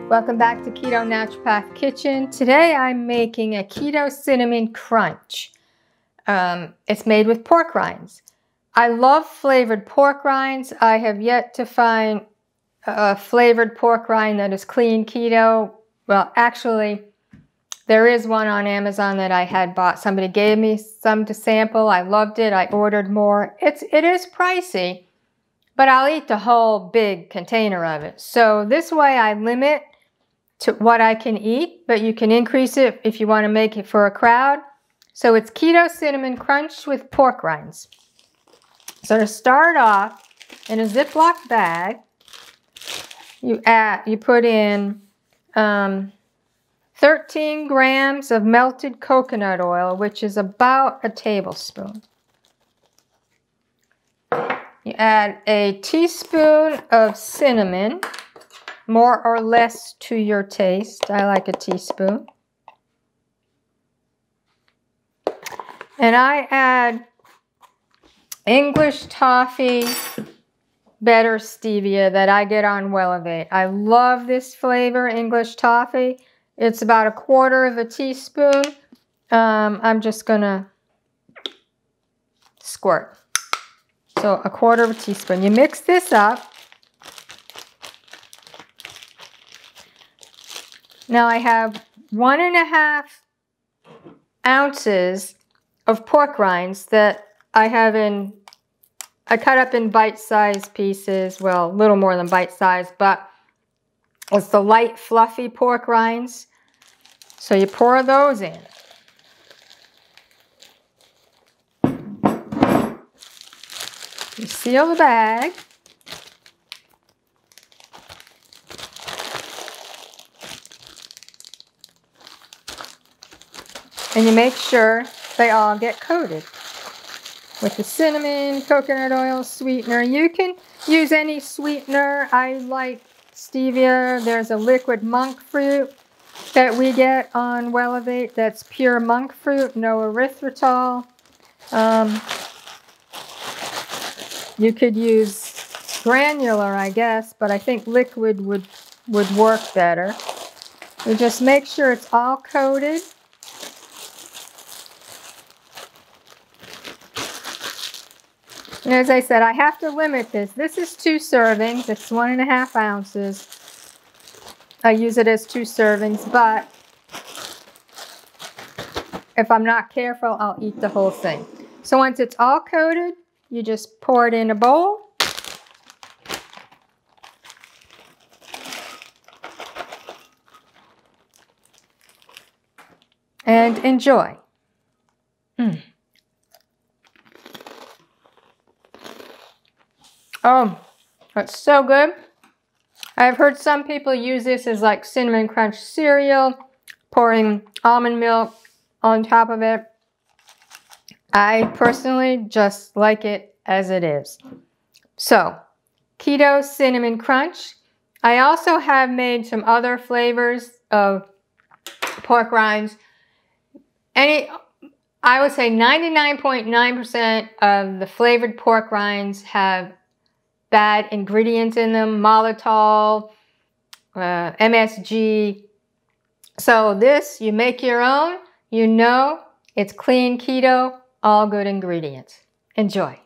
Welcome back to Keto Naturopath Kitchen. Today I'm making a Keto Cinnamon Crunch. It's made with pork rinds. I love flavored pork rinds. I have yet to find a flavored pork rind that is clean keto. Well, actually, there is one on Amazon that I had bought. Somebody gave me some to sample. I loved it. I ordered more. It is pricey, but I'll eat the whole big container of it. So this way I limit to what I can eat, but you can increase it if you want to make it for a crowd. So it's Keto Cinnamon Crunch with pork rinds. So to start off, in a Ziploc bag, you put in 13 grams of melted coconut oil, which is about a tablespoon. You add a teaspoon of cinnamon, more or less to your taste. I like a teaspoon. And I add English Toffee Better Stevia that I get on Wellevate. I love this flavor, English Toffee. It's about 1/4 teaspoon. I'm just gonna squirt. So 1/4 teaspoon. You mix this up. Now I have 1½ ounces of pork rinds that I cut up in bite-sized pieces. Well, a little more than bite-sized, but it's the light, fluffy pork rinds. So you pour those in. You seal the bag. And you make sure they all get coated with the cinnamon, coconut oil, sweetener. You can use any sweetener. I like Stevia. There's a liquid monk fruit that we get on Wellevate that's pure monk fruit, no erythritol. You could use granular, I guess, but I think liquid would work better. You just make sure it's all coated. And as I said, I have to limit this. This is 2 servings. It's 1½ ounces. I use it as 2 servings, but if I'm not careful, I'll eat the whole thing. So once it's all coated, you just pour it in a bowl. And enjoy. Oh, that's so good. I've heard some people use this as like Cinnamon Crunch cereal, pouring almond milk on top of it. I personally just like it as it is. So, Keto Cinnamon Crunch. I also have made some other flavors of pork rinds. I would say 99.9% of the flavored pork rinds have bad ingredients in them, maltitol, MSG. So this, you make your own, you know it's clean keto, all good ingredients. Enjoy.